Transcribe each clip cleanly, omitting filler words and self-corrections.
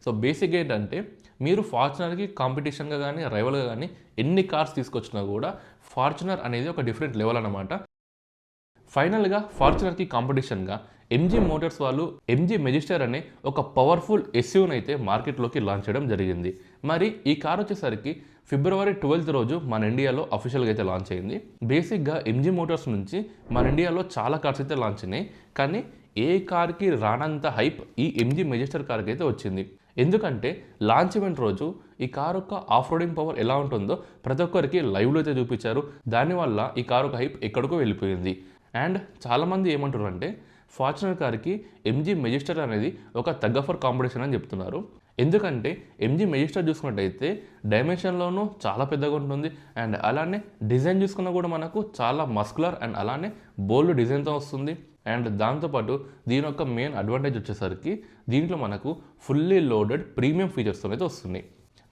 So బేసిక్గా ఏంటంటే మీరు ఫార్చునర్కి కాంపిటీషన్గా కానీ రైవల్గా కానీ ఎన్ని కార్స్ తీసుకొచ్చినా కూడా ఫార్చునర్ అనేది ఒక డిఫరెంట్ లెవెల్ అనమాట. ఫైనల్గా ఫార్చునర్కి కాంపిటీషన్గా ఎంజీ మోటార్స్ వాళ్ళు ఎంజీ మెజిస్టర్ అనే ఒక పవర్ఫుల్ ఎస్యూని అయితే మార్కెట్లోకి లాంచ్ చేయడం జరిగింది. మరి ఈ కార్ వచ్చేసరికి ఫిబ్రవరి 12th రోజు మన ఇండియాలో అఫీషియల్గా అయితే లాంచ్ అయింది. బేసిక్గా ఎంజీ మోటార్స్ నుంచి మన ఇండియాలో చాలా కార్స్ అయితే లాంచ్ అయినాయి, కానీ ఏ కార్కి రానంత హైప్ ఈ ఎంజీ మెజిస్టర్ కార్కి అయితే వచ్చింది. ఎందుకంటే లాంచ్ ఈవెంట్ రోజు ఈ కారు యొక్క ఆఫ్ రోడింగ్ పవర్ ఎలా ఉంటుందో ప్రతి ఒక్కరికి లైవ్లో అయితే చూపించారు. దానివల్ల ఈ కారు ఒక హైప్ ఎక్కడికో వెళ్ళిపోయింది. అండ్ చాలామంది ఏమంటారు అంటే ఫార్చునర్ కార్కి ఎంజీ మెజిస్టర్ అనేది ఒక తగ్గఫర్ కాంపిటీషన్ అని చెప్తున్నారు. ఎందుకంటే ఎంజీ మెజిస్టర్ చూసుకున్నట్టయితే డైమెన్షన్లోనూ చాలా పెద్దగా ఉంటుంది, అండ్ అలానే డిజైన్ చూసుకున్నా కూడా మనకు చాలా మస్కులర్ అండ్ అలానే బోల్డ్ డిజైన్తో వస్తుంది. అండ్ దాంతోపాటు దీని యొక్క మెయిన్ అడ్వాంటేజ్ వచ్చేసరికి దీంట్లో మనకు ఫుల్లీ లోడెడ్ ప్రీమియం ఫీచర్స్తో అయితే వస్తున్నాయి.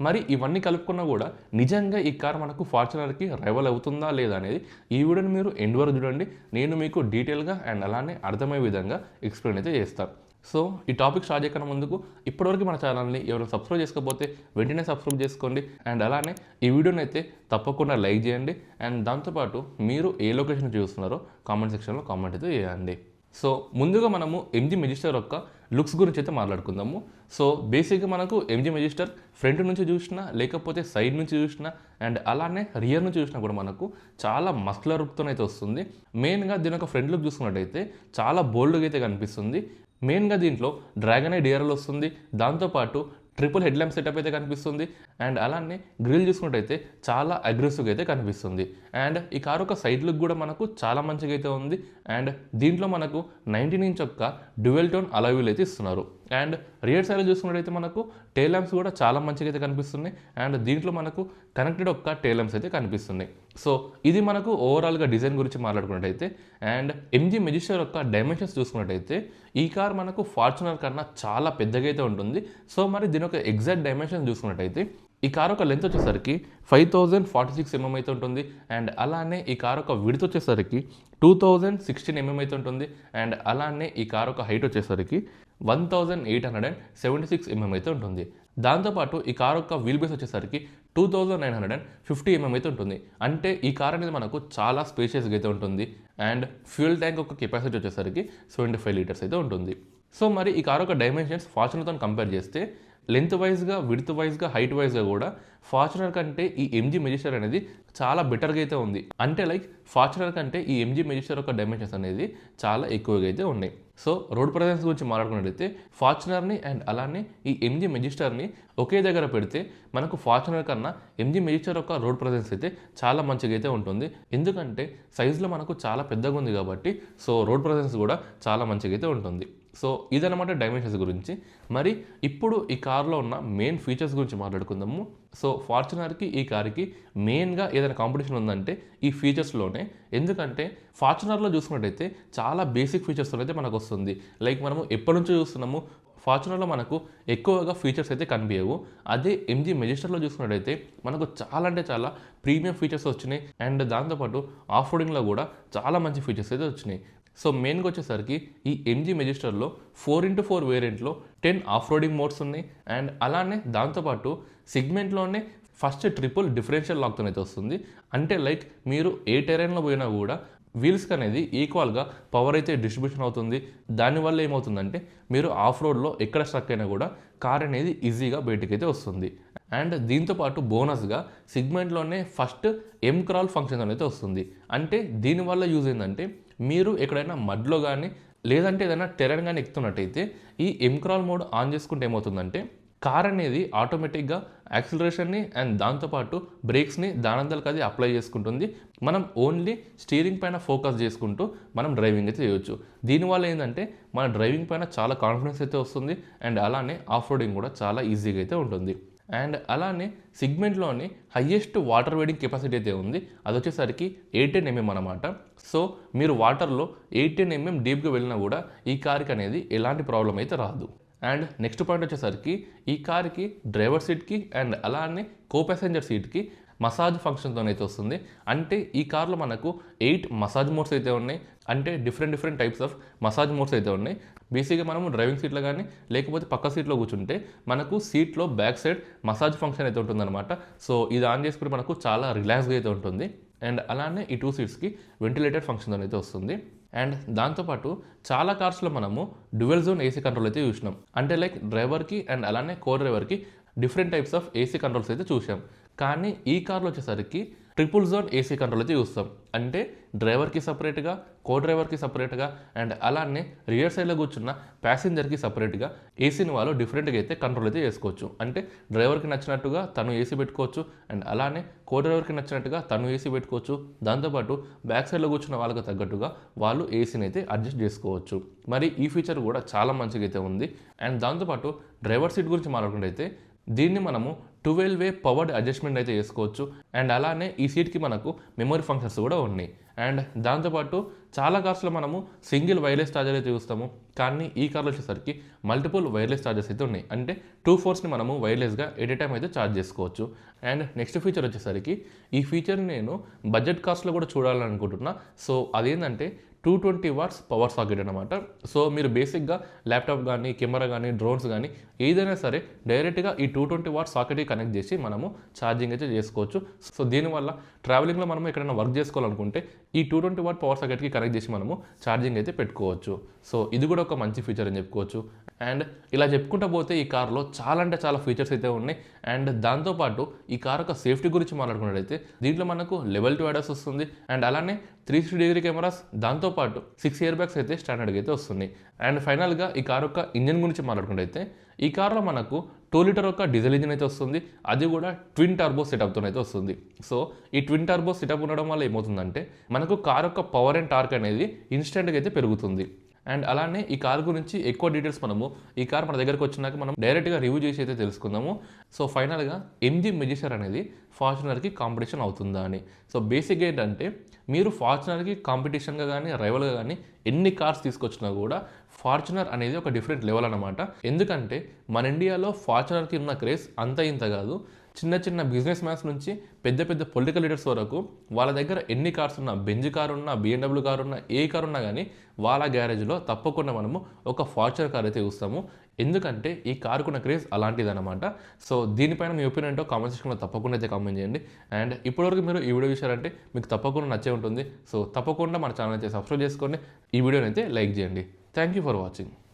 మరి ఇవన్నీ కలుపుకున్నా కూడా నిజంగా ఈ కార్ మనకు ఫార్చునర్కి రైవల్ అవుతుందా లేదా అనేది ఈ వీడియోని మీరు ఎండ్ వరకు చూడండి. నేను మీకు డీటెయిల్గా అండ్ అలానే అర్థమయ్యే విధంగా ఎక్స్ప్లెయిన్ అయితే చేస్తాను. సో ఈ టాపిక్ స్టార్ట్ చేయకుండా ముందుకు ఇప్పటివరకు మన ఛానల్ని ఎవరైనా సబ్స్క్రైబ్ చేసుకోకపోతే వెంటనే సబ్స్క్రైబ్ చేసుకోండి. అండ్ అలానే ఈ వీడియోని అయితే తప్పకుండా లైక్ చేయండి. అండ్ దాంతోపాటు మీరు ఏ లొకేషన్ చూస్తున్నారో కామెంట్ సెక్షన్లో కామెంట్ అయితే చేయండి. సో ముందుగా మనము ఎంజీ మెజిస్టర్ యొక్క లుక్స్ గురించి అయితే మాట్లాడుకుందాము. సో బేసిక్గా మనకు ఎంజీ మెజిస్టర్ ఫ్రంట్ నుంచి చూసినా లేకపోతే సైడ్ నుంచి చూసినా అండ్ అలానే రియర్ నుంచి చూసినా కూడా మనకు చాలా మస్కులర్ లుక్తో అయితే వస్తుంది. మెయిన్గా దీని యొక్క ఫ్రంట్ లుక్ చూసుకున్నట్టయితే చాలా బోల్డ్గా అయితే కనిపిస్తుంది. మెయిన్గా దీంట్లో డ్రాగన్ ఐ డిఆర్ఎల్ వస్తుంది, దాంతోపాటు ట్రిపుల్ హెడ్ ల్యాంప్ సెటప్ అయితే కనిపిస్తుంది. అండ్ అలానే గ్రిల్ చూసుకున్నట్టయితే చాలా అగ్రెసివ్గా అయితే కనిపిస్తుంది. అండ్ ఈ కారు ఒక సైడ్ లుక్ కూడా మనకు చాలా మంచిగా అయితే ఉంది. అండ్ దీంట్లో మనకు 19 ఇంచ్ యొక్క డ్యూయల్ టోన్ అలాయ్ వీల్ అయితే ఇస్తున్నారు. అండ్ రియర్ సైడ్ చూసుకున్నట్టయితే మనకు టైల్ ల్యాంప్స్ కూడా చాలా మంచిగా అయితే కనిపిస్తున్నాయి. అండ్ దీంట్లో మనకు కనెక్టెడ్ ఒక్క టైల్ ల్యాంప్స్ అయితే కనిపిస్తున్నాయి. సో ఇది మనకు ఓవరాల్గా డిజైన్ గురించి మాట్లాడుకున్నట్టయితే. అండ్ ఎంజీ మెజిస్టర్ యొక్క డైమెన్షన్స్ చూసుకున్నట్టయితే ఈ కార్ మనకు ఫార్చునర్ కన్నా చాలా పెద్దగా అయితే ఉంటుంది. సో మరి దీని యొక్క ఎగ్జాక్ట్ డైమెన్షన్ చూసుకున్నట్టయితే ఈ కార్ యొక్క లెంత్ వచ్చేసరికి 5046 mm అయితే ఉంటుంది. అండ్ అలానే ఈ కార్ యొక్క విడ్త్ వచ్చేసరికి 2016 mm అయితే ఉంటుంది. అండ్ అలానే ఈ కార్ యొక్క హైట్ వచ్చేసరికి 1876 mm అయితే ఉంటుంది. దాంతోపాటు ఈ కార్ యొక్క వీల్ బేస్ వచ్చేసరికి 2950 mm అయితే ఉంటుంది. అంటే ఈ కార్ అనేది మనకు చాలా స్పేషియస్గా అయితే ఉంటుంది. అండ్ ఫ్యూయల్ ట్యాంక్ యొక్క కెపాసిటీ వచ్చేసరికి 75 లీటర్స్ అయితే ఉంటుంది. సో మరి ఈ కార్ యొక్క డైమెన్షన్స్ ఫార్చునర్తో కంపేర్ చేస్తే లెంత్ వైజ్గా, విడ్త్ వైజ్గా, హైట్ వైజ్గా కూడా ఫార్చునర్ కంటే ఈ ఎంజీ మెజిస్టర్ అనేది చాలా బెటర్గా అయితే ఉంది. అంటే లైక్ ఫార్చునర్ కంటే ఈ ఎంజీ మెజిస్టర్ యొక్క డైమెన్షన్స్ అనేది చాలా ఎక్కువగా అయితే ఉన్నాయి. సో రోడ్ ప్రెజెన్స్ గురించి మాట్లాడుకున్నట్లయితే ఫార్చునర్ని అండ్ అలానే ఈ ఎంజీ మెజిస్టర్ని ఒకే దగ్గర పెడితే మనకు ఫార్చునర్ కన్నా ఎంజీ మెజిస్టర్ యొక్క రోడ్ ప్రెజెన్స్ అయితే చాలా మంచిగా అయితే ఉంటుంది. ఎందుకంటే సైజులో మనకు చాలా పెద్దగా ఉంది కాబట్టి సో రోడ్ ప్రెజెన్స్ కూడా చాలా మంచిగా అయితే ఉంటుంది. సో ఇదన్నమాట డైమెన్షన్స్ గురించి. మరి ఇప్పుడు ఈ కార్లో ఉన్న మెయిన్ ఫీచర్స్ గురించి మాట్లాడుకుందాము. సో ఫార్చునర్కి ఈ కార్కి మెయిన్గా ఏదైనా కాంపిటీషన్ ఉందంటే ఈ ఫీచర్స్లోనే. ఎందుకంటే ఫార్చునర్లో చూసుకున్నట్టయితే చాలా బేసిక్ ఫీచర్స్తో అయితే మనకు వస్తుంది. లైక్ మనము ఎప్పటి నుంచో చూస్తున్నాము ఫార్చునర్లో మనకు ఎక్కువగా ఫీచర్స్ అయితే కనిపించవు. అదే ఎంజీ మెజిస్టర్లో చూసుకున్నట్టయితే మనకు చాలా అంటే చాలా ప్రీమియం ఫీచర్స్ వచ్చినాయి. అండ్ దాంతోపాటు ఆఫ్ రోడింగ్లో కూడా చాలా మంచి ఫీచర్స్ అయితే వచ్చినాయి. సో మెయిన్గా వచ్చేసరికి ఈ ఎంజీ మెజిస్టర్లో 4x4 వేరియంట్లో 10 ఆఫ్ రోడింగ్ మోడ్స్ ఉన్నాయి. అండ్ అలానే దాంతోపాటు సిగ్మెంట్లోనే ఫస్ట్ ట్రిపుల్ డిఫరెన్షియల్ లాక్తో అయితే వస్తుంది. అంటే లైక్ మీరు ఏ టెరైన్లో పోయినా కూడా వీల్స్కి అనేది ఈక్వల్గా పవర్ అయితే డిస్ట్రిబ్యూషన్ అవుతుంది. దానివల్ల ఏమవుతుందంటే మీరు ఆఫ్ రోడ్లో ఎక్కడ స్ట్రక్ అయినా కూడా కార్ అనేది ఈజీగా బయటికి అయితే వస్తుంది. అండ్ దీంతోపాటు బోనస్గా సిగ్మెంట్లోనే ఫస్ట్ ఎంక్రాల్ ఫంక్షన్ అయితే వస్తుంది. అంటే దీనివల్ల యూజ్ ఏంటంటే మీరు ఎక్కడైనా మడ్లో కానీ లేదంటే ఏదైనా టెరైన్ కానీ ఎక్కుతున్నట్టయితే ఈ ఎంక్రాల్ మోడ్ ఆన్ చేసుకుంటే ఏమవుతుందంటే కార్ అనేది ఆటోమేటిక్గా యాక్సిలరేషన్ని అండ్ దాంతోపాటు బ్రేక్స్ని దానంతలకు అది అప్లై చేసుకుంటుంది. మనం ఓన్లీ స్టీరింగ్ పైన ఫోకస్ చేసుకుంటూ మనం డ్రైవింగ్ అయితే చేయొచ్చు. దీనివల్ల ఏంటంటే మన డ్రైవింగ్ పైన చాలా కాన్ఫిడెన్స్ అయితే వస్తుంది. అండ్ అలానే ఆఫ్ రోడింగ్ కూడా చాలా ఈజీగా అయితే ఉంటుంది. అండ్ అలానే సిగ్మెంట్లోని హయ్యెస్ట్ వాటర్ వెయిడింగ్ కెపాసిటీ అయితే ఉంది. అది వచ్చేసరికి 18 mm అనమాట. సో మీరు వాటర్లో 18 mm డీప్గా వెళ్ళినా కూడా ఈ కార్కి అనేది ఎలాంటి ప్రాబ్లం అయితే రాదు. అండ్ నెక్స్ట్ పాయింట్ వచ్చేసరికి ఈ కార్కి డ్రైవర్ సీట్కి అండ్ అలానే కో ప్యాసెంజర్ సీట్కి మసాజ్ ఫంక్షన్తో అయితే వస్తుంది. అంటే ఈ కార్లో మనకు 8 మసాజ్ మోడ్స్ అయితే ఉన్నాయి. అంటే different types of massage modes అయితే ఉన్నాయి. బేసిక్గా మనము డ్రైవింగ్ సీట్లో కానీ లేకపోతే పక్క సీట్లో కూర్చుంటే మనకు సీట్లో బ్యాక్ సైడ్ మసాజ్ ఫంక్షన్ అయితే ఉంటుందన్నమాట. సో ఇది ఆన్ చేసుకుంటే మనకు చాలా రిలాక్స్గా అయితే ఉంటుంది. అండ్ అలానే ఈ 2 సీట్స్కి వెంటిలేటెడ్ ఫంక్షన్ అయితే వస్తుంది. అండ్ దాంతోపాటు చాలా కార్స్లో మనము డ్యువెల్ జోన్ ఏసీ కంట్రోల్ అయితే చూసినాం. అంటే లైక్ డ్రైవర్కి అండ్ అలానే కో డ్రైవర్కి different types of AC controls అయితే చూసాం. కానీ ఈ కార్లో వచ్చేసరికి ట్రిపుల్ జోన్ ఏసీ కంట్రోల్ అయితే చూస్తాం. అంటే డ్రైవర్కి సపరేట్గా, కో డ్రైవర్కి సపరేట్గా అండ్ అలానే రియర్ సైడ్లో కూర్చున్న ప్యాసింజర్కి సపరేట్గా ఏసీని వాళ్ళు డిఫరెంట్గా అయితే కంట్రోల్ అయితే చేసుకోవచ్చు. అంటే డ్రైవర్కి నచ్చినట్టుగా తను ఏసీ పెట్టుకోవచ్చు అండ్ అలానే కో డ్రైవర్కి నచ్చినట్టుగా తను ఏసీ పెట్టుకోవచ్చు. దాంతోపాటు బ్యాక్ సైడ్లో కూర్చున్న వాళ్ళకి తగ్గట్టుగా వాళ్ళు ఏసీని అయితే అడ్జస్ట్ చేసుకోవచ్చు. మరి ఈ ఫీచర్ కూడా చాలా మంచిగా అయితే ఉంది. అండ్ దాంతోపాటు డ్రైవర్ సీట్ గురించి మాట్లాడుకుంటే దీన్ని మనము 12-వే పవర్డ్ అడ్జస్ట్మెంట్ అయితే చేసుకోవచ్చు. అండ్ అలానే ఈ సీట్కి మనకు మెమరీ ఫంక్షన్స్ కూడా ఉన్నాయి. అండ్ దాంతోపాటు చాలా కార్స్లో మనము సింగిల్ వైర్లెస్ ఛార్జర్ అయితే చూస్తాము. కానీ ఈ కార్లో వచ్చేసరికి మల్టిపుల్ వైర్లెస్ ఛార్జర్స్ అయితే ఉన్నాయి. అంటే 2 ఫోర్స్ని మనము వైర్లెస్గా ఎట్ ఏ టైం అయితే ఛార్జ్ చేసుకోవచ్చు. అండ్ నెక్స్ట్ ఫీచర్ వచ్చేసరికి ఈ ఫీచర్ని నేను బడ్జెట్ కార్స్లో కూడా చూడాలనుకుంటున్నా. సో అదేంటంటే 220 వాట్స్ పవర్ సాకెట్ అనమాట. సో మీరు బేసిక్గా ల్యాప్టాప్ కానీ, కెమెరా కానీ, డ్రోన్స్ కానీ ఏదైనా సరే డైరెక్ట్గా ఈ 220 వాట్స్ సాకెట్కి కనెక్ట్ చేసి మనము ఛార్జింగ్ అయితే చేసుకోవచ్చు. సో దీనివల్ల ట్రావెలింగ్లో మనం ఎక్కడైనా వర్క్ చేసుకోవాలనుకుంటే ఈ 220 వాట్ పవర్ సాకెట్కి కనెక్ట్ చేసి మనము ఛార్జింగ్ అయితే పెట్టుకోవచ్చు. సో ఇది కూడా ఒక మంచి ఫీచర్ అని చెప్పుకోవచ్చు. అండ్ ఇలా చెప్పుకుంటూ పోతే ఈ కార్లో చాలా అంటే చాలా ఫీచర్స్ అయితే ఉన్నాయి. అండ్ దాంతోపాటు ఈ కార్ యొక్క సేఫ్టీ గురించి మాట్లాడుకున్నట్లయితే దీంట్లో మనకు లెవెల్ 2 ADAS వస్తుంది. అండ్ అలానే 360-డిగ్రీ కెమెరాస్, దాంతోపాటు 6 ఇయర్ బ్యాగ్స్ అయితే స్టాండర్డ్గా అయితే వస్తున్నాయి. అండ్ ఫైనల్గా ఈ కార్ యొక్క ఇంజన్ గురించి మాట్లాడుకున్నట్లయితే ఈ కార్లో మనకు 2 లీటర్ యొక్క డీజిల్ ఇంజిన్ అయితే వస్తుంది. అది కూడా ట్విన్ టర్బో సెటప్తో అయితే వస్తుంది. సో ఈ ట్విన్ టర్బో సెటప్ ఉండడం వల్ల ఏమవుతుందంటే మనకు కార్ యొక్క పవర్ అండ్ టార్క్ అనేది ఇన్స్టెంట్గా అయితే పెరుగుతుంది. అండ్ అలానే ఈ కార్ గురించి ఎక్కువ డీటెయిల్స్ మనము ఈ కార్ మన దగ్గరకు వచ్చినాక మనం డైరెక్ట్గా రివ్యూ చేసి అయితే తెలుసుకుందాము. సో ఫైనల్గా MG మెజిస్టర్ అనేది ఫార్చునర్కి కాంపిటీషన్ అవుతుందా అని. సో బేసిక్గా ఏంటంటే మీరు ఫార్చునర్కి కాంపిటీషన్గా కానీ రైవల్గా కానీ ఎన్ని కార్స్ తీసుకొచ్చినా కూడా ఫార్చునర్ అనేది ఒక డిఫరెంట్ లెవెల్ అనమాట. ఎందుకంటే మన ఇండియాలో ఫార్చునర్కి ఉన్న క్రేజ్ అంత ఇంత కాదు. చిన్న చిన్న బిజినెస్ మ్యాన్స్ నుంచి పెద్ద పెద్ద పొలిటికల్ లీడర్స్ వరకు వాళ్ళ దగ్గర ఎన్ని కార్స్ ఉన్నా, బెంజ్ కార్ ఉన్నా, BMW కార్ ఉన్నా, ఏ కార్ ఉన్నా కానీ వాళ్ళ గ్యారేజ్లో తప్పకుండా మనము ఒక ఫార్చునర్ కార్ అయితే చూస్తాము. ఎందుకంటే ఈ కారుకున్న క్రేజ్ అలాంటిదన్నమాట. సో దీనిపైన మీ ఒపీనియన్ ఏంటో కామెంట్ సెక్షన్లో తప్పకుండా అయితే కామెంట్ చేయండి. అండ్ ఇప్పటివరకు మీరు ఈ వీడియో చూశారంటే మీకు తప్పకుండా నచ్చే ఉంటుంది. సో తప్పకుండా మన ఛానల్ అయితే సబ్స్క్రైబ్ చేసుకోండి, ఈ వీడియోని అయితే లైక్ చేయండి. Thank you for watching.